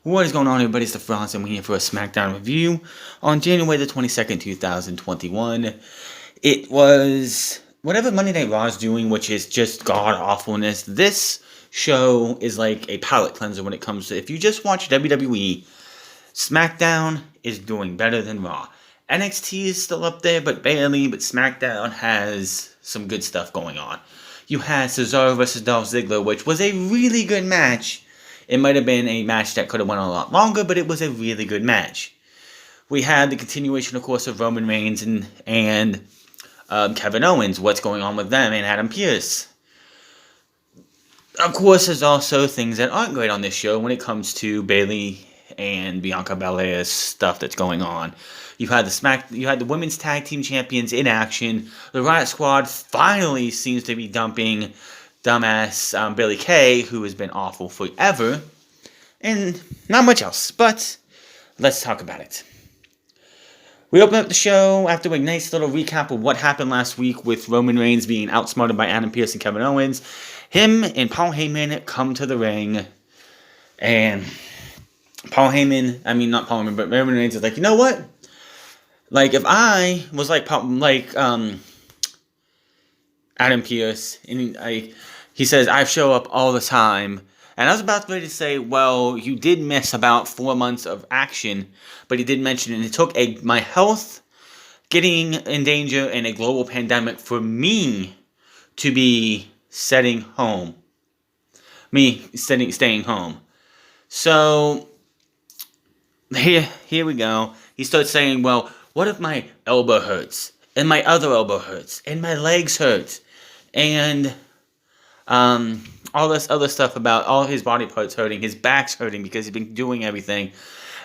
What is going on, everybody? It's the Frost, and we're here for a SmackDown review on January the 22nd, 2021. It was whatever Monday Night Raw is doing, which is just god-awfulness. This show is like a palate cleanser when it comes to, if you just watch WWE, SmackDown is doing better than Raw. NXT is still up there, but barely, but SmackDown has some good stuff going on. You had Cesaro vs. Dolph Ziggler, which was a really good match. It might have been a match that could have went on a lot longer, but it was a really good match. We had the continuation, of course, of Roman Reigns and Kevin Owens. What's going on with them and Adam Pearce? Of course, there's also things that aren't great on this show when it comes to Bayley and Bianca Belair's stuff that's going on. You had the women's tag team champions in action. The Riot Squad finally seems to be dumping dumbass Billie Kay, who has been awful forever, and not much else, but let's talk about it. We open up the show after a nice little recap of what happened last week with Roman Reigns being outsmarted by Adam Pearce and Kevin Owens. Him and Paul Heyman come to the ring, and Roman Reigns is like, you know what? Like, if I was like Adam Pearce, and he says, I show up all the time. And I was about ready to say, well, you did miss about 4 months of action, but he did mention it. It took my health getting in danger and a global pandemic for me to be staying home. So, here we go. He starts saying, well, what if my elbow hurts? And my other elbow hurts? And my legs hurt? And all this other stuff about all his body parts hurting, his back's hurting because he's been doing everything.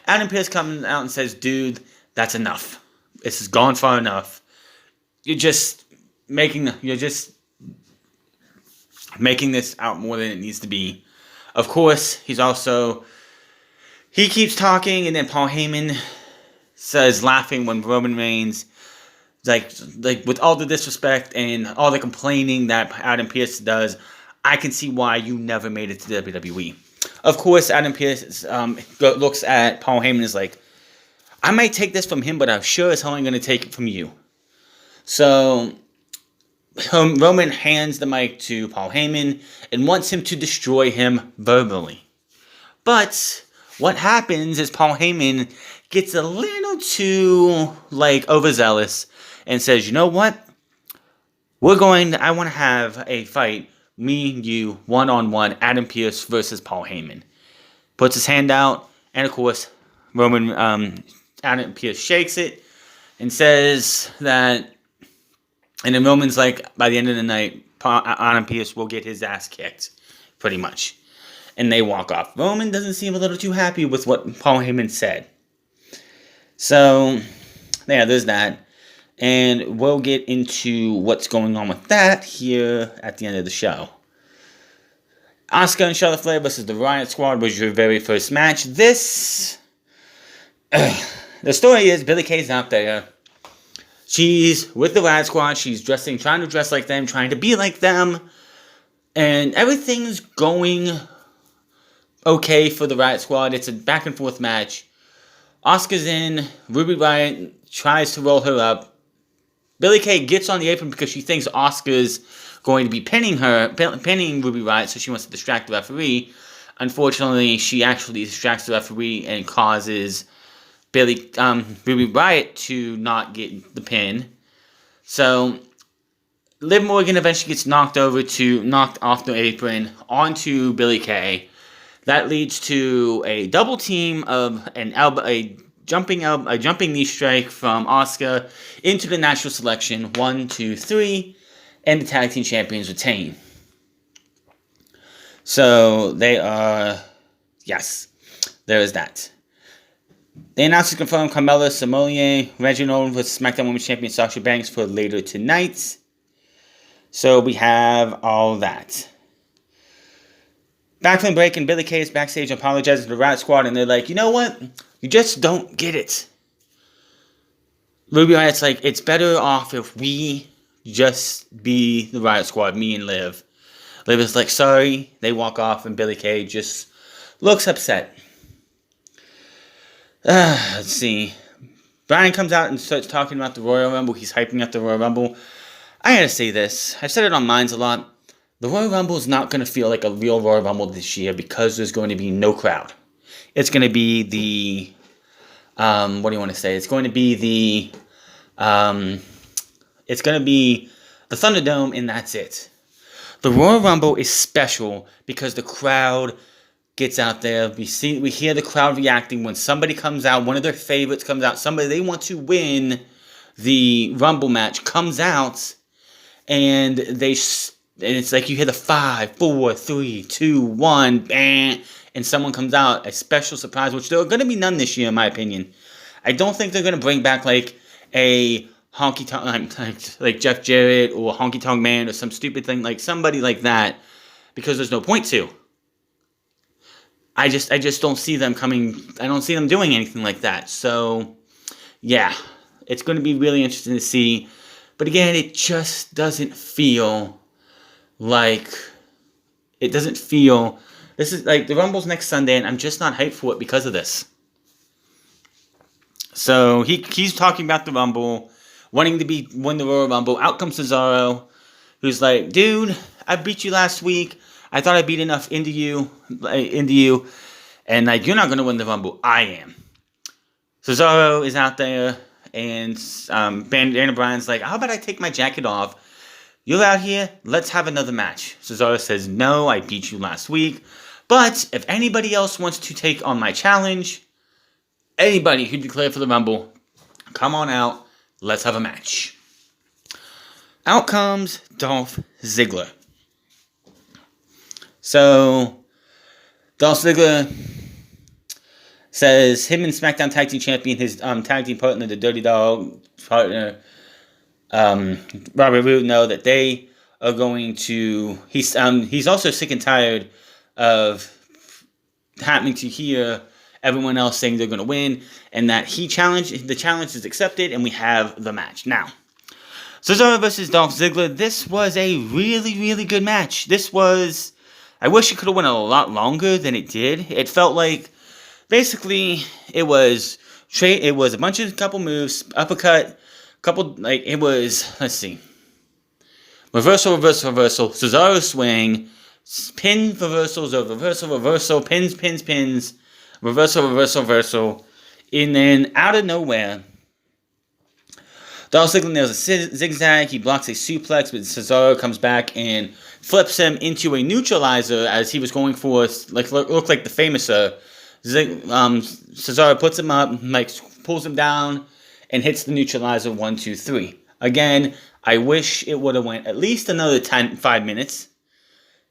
Adam Pearce comes out and says, dude, that's enough. This has gone far enough. You're just making this out more than it needs to be. Of course, he keeps talking, and then Paul Heyman says, laughing when Roman Reigns, like with all the disrespect and all the complaining that Adam Pearce does, I can see why you never made it to WWE. Of course, Adam Pearce looks at Paul Heyman and is like, I might take this from him, but I'm sure as hell I'm going to take it from you. So, Roman hands the mic to Paul Heyman and wants him to destroy him verbally. But what happens is Paul Heyman gets a little too, overzealous and says, you know what? I want to have a fight, me and you, one-on-one, Adam Pearce versus Paul Heyman. Puts his hand out, and of course, Adam Pearce shakes it and says that, and then Roman's like, by the end of the night, Adam Pearce will get his ass kicked, pretty much. And they walk off. Roman doesn't seem a little too happy with what Paul Heyman said. So, yeah, there's that. And we'll get into what's going on with that here at the end of the show. Asuka and Charlotte Flair versus the Riot Squad was your very first match. The story is Billie Kay's out there. She's with the Riot Squad. She's trying to dress like them, trying to be like them. And everything's going okay for the Riot Squad. It's a back and forth match. Asuka's in. Ruby Riot tries to roll her up. Billie Kay gets on the apron because she thinks Asuka's going to be pinning Ruby Riot, so she wants to distract the referee. Unfortunately, she actually distracts the referee and causes Ruby Riot to not get the pin. So, Liv Morgan eventually gets knocked off the apron onto Billie Kay. That leads to a double team of a jumping knee strike from Asuka into the natural selection. 1, 2, 3, and the tag team champions retain. So there is that. The announcers confirmed Carmella, Samoa, Reginald with SmackDown Women's Champion Sasha Banks for later tonight. So we have all that. Back from the break, and Billie Kay is backstage apologizing to the Riot Squad, and they're like, you know what? You just don't get it. Ruby Riot's like, it's better off if we just be the Riot Squad, me and Liv. Liv is like, sorry. They walk off, and Billie Kay just looks upset. Let's see. Brian comes out and starts talking about the Royal Rumble. He's hyping up the Royal Rumble. I gotta say this. I've said it on Minds a lot. The Royal Rumble is not going to feel like a real Royal Rumble this year because there's going to be no crowd. It's going to be the... what do you want to say? It's going to be the... it's going to be the Thunderdome, and that's it. The Royal Rumble is special because the crowd gets out there. We hear the crowd reacting when somebody comes out, one of their favorites comes out, somebody they want to win the Rumble match comes out, and it's like you hear the 5, 4, 3, 2, 1, bang, and someone comes out, a special surprise, which there are going to be none this year, in my opinion. I don't think they're going to bring back like a honky tonk, like Jeff Jarrett or Honky Tonk Man or some stupid thing, like somebody like that, because there's no point to. I just don't see them coming. I don't see them doing anything like that. So, yeah, it's going to be really interesting to see. But again, it just doesn't feel like. It doesn't feel. This is like the Rumble's next Sunday, and I'm just not hyped for it because of this. So he's talking about the Rumble, wanting to win the Royal Rumble. Out comes Cesaro, who's like, dude, I beat you last week. I thought I beat enough into you, and like, you're not going to win the Rumble. I am. Cesaro is out there, and Daniel Bryan's like, how about I take my jacket off? You're out here, let's have another match. Cesaro says, no, I beat you last week, but if anybody else wants to take on my challenge, anybody who declared for the Rumble, come on out, let's have a match. Out comes Dolph Ziggler. So, Dolph Ziggler says him and SmackDown Tag Team Champion, his tag team partner, the Dirty Dog partner, Robert Roode, know that they are going to... He's also sick and tired of having to hear everyone else saying they're going to win, and that the challenge is accepted, and we have the match. Now, Cesaro versus Dolph Ziggler, this was a really, really good match. I wish it could have went a lot longer than it did. It felt like, basically, it was a couple moves, uppercut, let's see, reversal, Cesaro swing, pin, reversal, pins, reversal, and then out of nowhere, Dolph Ziggler nails a zigzag, he blocks a suplex, but Cesaro comes back and flips him into a neutralizer as he was going for, looked like the Famouser. Cesaro puts him up, pulls him down, and hits the neutralizer 1, 2, 3. Again, I wish it would have went at least another 5 minutes.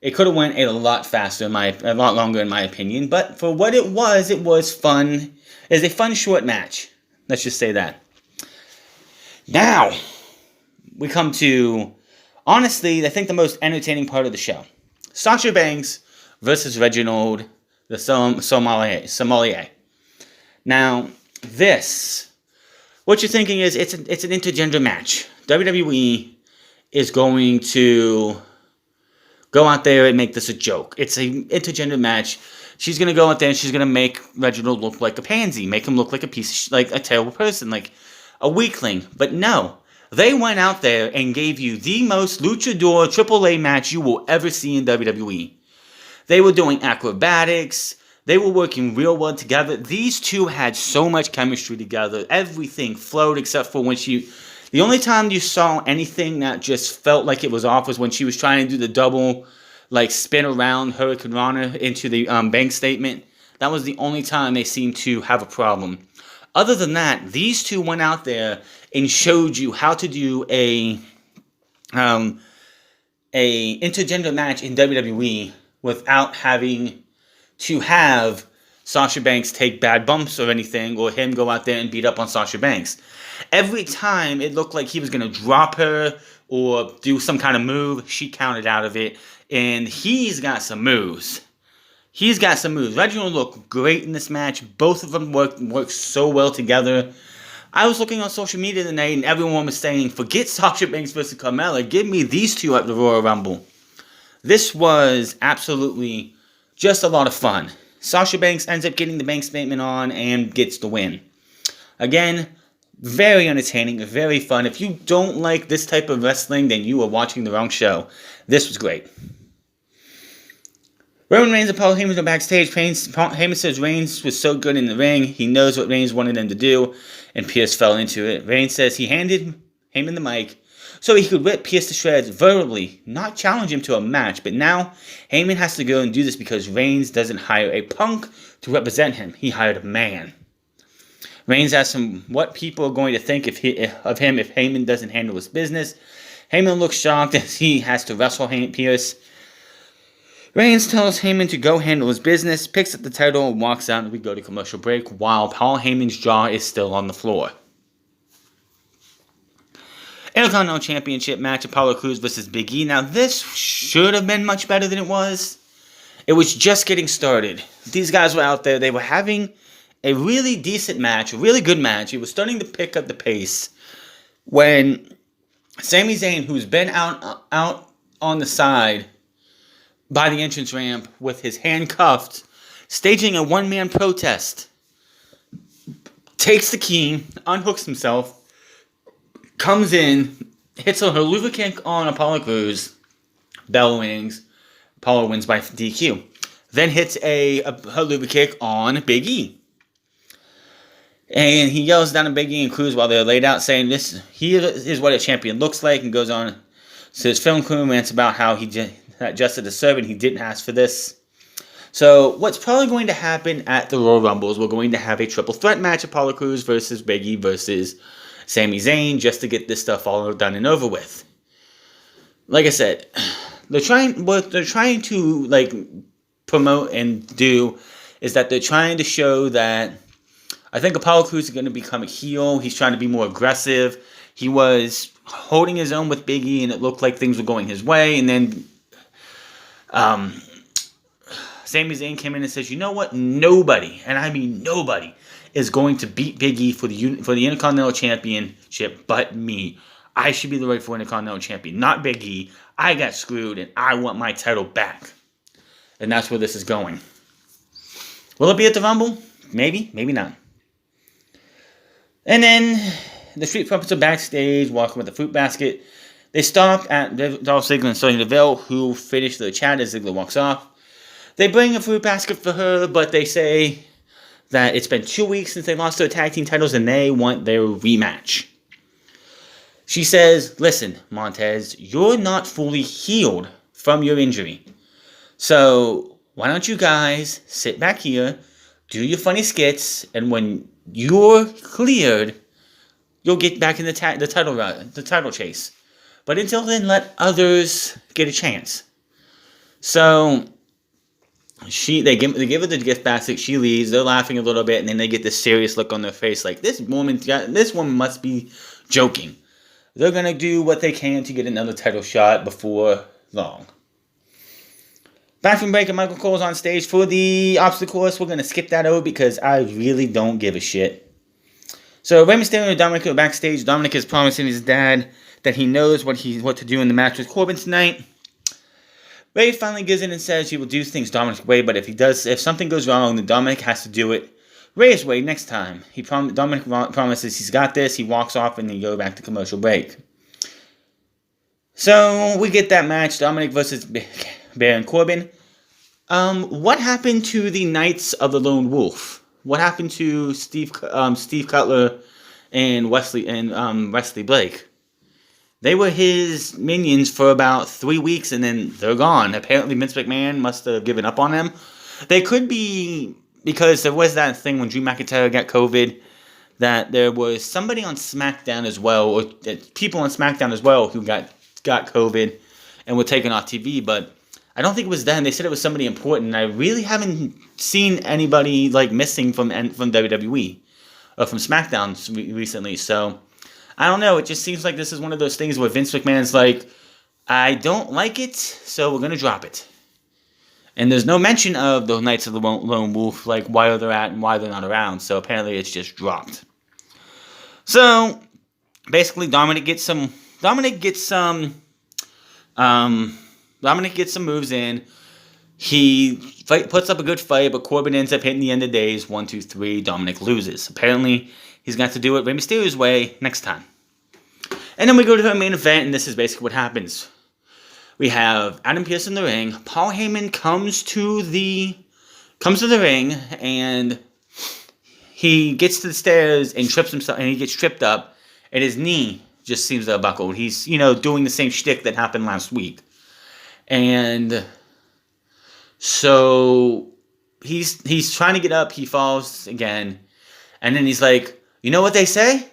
It could have went a lot faster, a lot longer in my opinion. But for what it was fun. It was a fun short match. Let's just say that. Now, we come to, honestly, I think the most entertaining part of the show. Sasha Banks versus Reginald, the sommelier. Now, what you're thinking is it's an intergender match. WWE is going to go out there and make this a joke. It's an intergender match. She's going to go out there and she's going to make Reginald look like a pansy, make him look like like a terrible person, like a weakling. But no, they went out there and gave you the most luchador AAA match you will ever see in WWE. They were doing acrobatics. They were working real well together. These two had so much chemistry together. Everything flowed except for when the only time you saw anything that just felt like it was off was when she was trying to do the double, spin around Hurricane Rana into the bank statement. That was the only time they seemed to have a problem. Other than that, these two went out there and showed you how to do a intergender match in WWE without having to have Sasha Banks take bad bumps or anything, or him go out there and beat up on Sasha Banks. Every time it looked like he was going to drop her or do some kind of move, she counted out of it. And he's got some moves. Reginald looked great in this match. Both of them worked so well together. I was looking on social media tonight and everyone was saying, forget Sasha Banks versus Carmella. Give me these two at the Royal Rumble. This was absolutely just a lot of fun. Sasha Banks ends up getting the bank statement on and gets the win. Again, very entertaining, very fun. If you don't like this type of wrestling, then you are watching the wrong show. This was great. Roman Reigns and Paul Heyman are backstage. Heyman says Reigns was so good in the ring, he knows what Reigns wanted him to do, and Pearce fell into it. Reigns says he handed Heyman the mic so he could rip Pearce to shreds verbally, not challenge him to a match, but now Heyman has to go and do this because Reigns doesn't hire a punk to represent him. He hired a man. Reigns asks him what people are going to think of him if Heyman doesn't handle his business. Heyman looks shocked as he has to wrestle Pearce. Reigns tells Heyman to go handle his business, picks up the title, and walks out, and we go to commercial break while Paul Heyman's jaw is still on the floor. Intercontinental Championship match, Apollo Crews versus Big E. Now, this should have been much better than it was. It was just getting started. These guys were out there. They were having a really decent match, a really good match. It was starting to pick up the pace when Sami Zayn, who's been out on the side by the entrance ramp with his hand cuffed, staging a one-man protest, takes the key, unhooks himself, comes in, hits a haluva kick on Apollo Crews, bell rings, Apollo wins by DQ. Then hits a haluva kick on Big E. And he yells down at Big E and Crews while they're laid out, saying, "This here is what a champion looks like," and goes on to his film crew, rants about how he just a servant, he didn't ask for this. So what's probably going to happen at the Royal Rumble is we're going to have a triple threat match, Apollo Crews versus Big E versus Sami Zayn, just to get this stuff all done and over with. Like I said, what they're trying to like promote and do is that they're trying to show that I think Apollo Crews is going to become a heel. He's trying to be more aggressive. He was holding his own with Big E, and it looked like things were going his way. And then Sami Zayn came in and says, "You know what? Nobody, and I mean nobody, is going to beat Big E for the Intercontinental Championship but me. I should be the rightful Intercontinental Champion, not Big E. I got screwed, and I want my title back." And that's where this is going. Will it be at the Rumble? Maybe, maybe not. And then the Street Profits are backstage, walking with the fruit basket. They stop at Dolph Ziggler and Sonya Deville, who finish their chat as Ziggler walks off. They bring a fruit basket for her, but they say that it's been 2 weeks since they lost their tag team titles and they want their rematch. She says, "Listen, Montez, you're not fully healed from your injury. So why don't you guys sit back here, do your funny skits, and when you're cleared, you'll get back in the title chase. But until then, let others get a chance." So they give her the gift basket. She leaves. They're laughing a little bit, and then they get this serious look on their face, like this woman must be joking. They're gonna do what they can to get another title shot before long. Bathroom break, and Michael Cole's on stage for the obstacle course. We're going to skip that over because I really don't give a shit. So Rey Mysterio and Dominik are backstage. Dominik is promising his dad that he knows what to do in the match with Corbin tonight. Rey finally gives in and says he will do things Dominik's way, but if something goes wrong, then Dominik has to do it Rey's way next time. Dominik promises he's got this. He walks off and they go back to commercial break. So we get that match, Dominik versus Baron Corbin. What happened to the Knights of the Lone Wolf? What happened to Steve Cutler and Wesley Blake? They were his minions for about 3 weeks, and then they're gone. Apparently, Vince McMahon must have given up on them. They could be, because there was that thing when Drew McIntyre got COVID, that there was somebody on SmackDown as well, or people on SmackDown as well, who got COVID and were taken off TV, but I don't think it was them. They said it was somebody important. I really haven't seen anybody like missing from WWE or from SmackDown recently. So I don't know. It just seems like this is one of those things where Vince McMahon's like, I don't like it, so we're gonna drop it. And there's no mention of the Knights of the Lone Wolf, like why they're at and why they're not around. So apparently it's just dropped. So basically, Dominik gets some moves in. He puts up a good fight, but Corbin ends up hitting the end of days. 1, 2, 3. Dominik loses. Apparently, he's got to do it Rey Mysterio's way next time. And then we go to the main event, and this is basically what happens. We have Adam Pearce in the ring. Paul Heyman comes to the ring, and he gets to the stairs and trips himself, and he gets tripped up, and his knee just seems to have buckled. He's, doing the same shtick that happened last week. And so he's trying to get up, he falls again, and then he's like, you know what they say?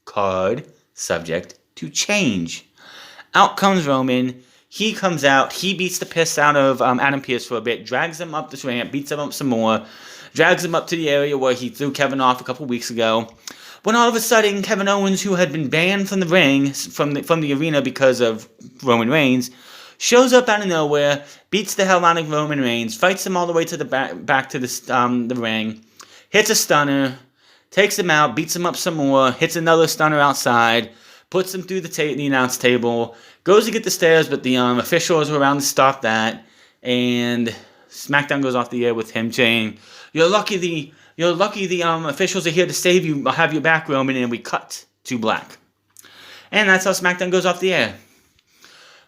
Card subject to change. Out comes Roman. He comes out. He beats the piss out of Adam Pearce for a bit, drags him up this ramp, beats him up some more, drags him up to the area where he threw Kevin off a couple weeks ago. When all of a sudden, Kevin Owens, who had been banned from the ring, from the arena because of Roman Reigns, shows up out of nowhere, beats the hell out of Roman Reigns, fights him all the way to the back to the ring, hits a stunner, takes him out, beats him up some more, hits another stunner outside, puts him through the announce table, goes to get the stairs, but the officials are around to stop that, and SmackDown goes off the air with him saying, You're lucky the officials are here to save you, I'll have your back, Roman," and we cut to black. And that's how SmackDown goes off the air.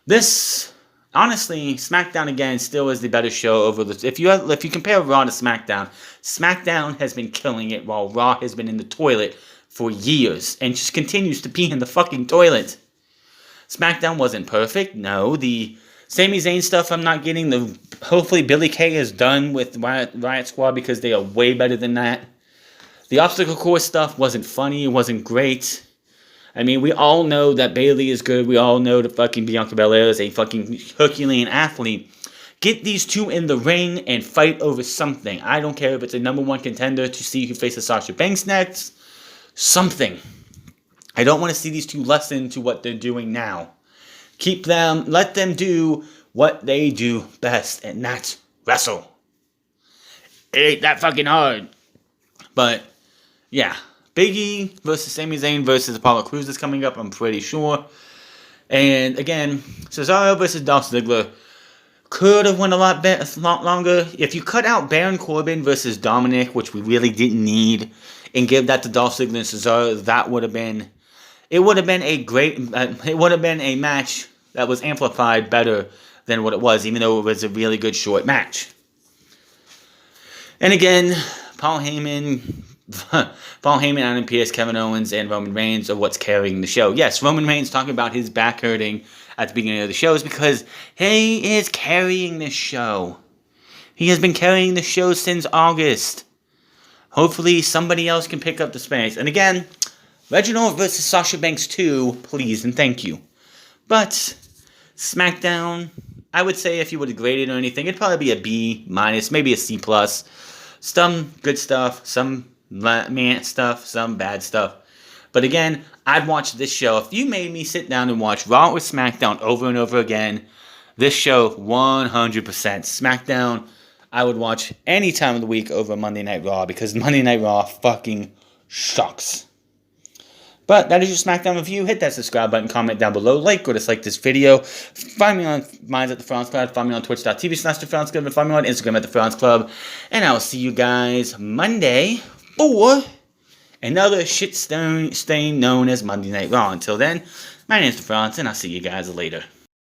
This, honestly, SmackDown again still is the better show over the. If you compare Raw to SmackDown, SmackDown has been killing it while Raw has been in the toilet for years and just continues to pee in the fucking toilet. SmackDown wasn't perfect. No, the Sami Zayn stuff I'm not getting. Hopefully Billy Kay is done with Riot Squad because they are way better than that. The obstacle course stuff wasn't funny. It wasn't great. I mean, we all know that Bayley is good. We all know that fucking Bianca Belair is a fucking Herculean athlete. Get these two in the ring and fight over something. I don't care if it's a number one contender to see who faces Sasha Banks next. Something. I don't want to see these two lessen to what they're doing now. Let them do what they do best, and that's wrestle. It ain't that fucking hard. But, yeah. Big E versus Sami Zayn versus Apollo Crews is coming up, I'm pretty sure. And, again, Cesaro versus Dolph Ziggler could have went a lot longer. If you cut out Baron Corbin versus Dominik, which we really didn't need, and give that to Dolph Ziggler and Cesaro, that would have been... It would have been a match that was amplified better than what it was, even though it was a really good short match. And again, Paul Heyman, Adam Pearce, Kevin Owens, and Roman Reigns are what's carrying the show. Yes, Roman Reigns talking about his back hurting at the beginning of the show is because he is carrying this show. He has been carrying the show since August. Hopefully somebody else can pick up the space. And again, Reginald versus Sasha Banks 2, please and thank you. But SmackDown, I would say if you would have graded or anything, it'd probably be a B-, maybe a C+. Some good stuff, some meh stuff, some bad stuff. But again, I'd watch this show. If you made me sit down and watch Raw or SmackDown over and over again, this show 100%. SmackDown, I would watch any time of the week over Monday Night Raw because Monday Night Raw fucking sucks. But that is your SmackDown review. Hit that subscribe button, comment down below, like or dislike this video. Find me on Minds at the France Club. Find me on twitch.tv/TheFrance and find me on Instagram at The France Club. And I will see you guys Monday for another shit stain known as Monday Night Raw. Until then, my name is The France, and I'll see you guys later.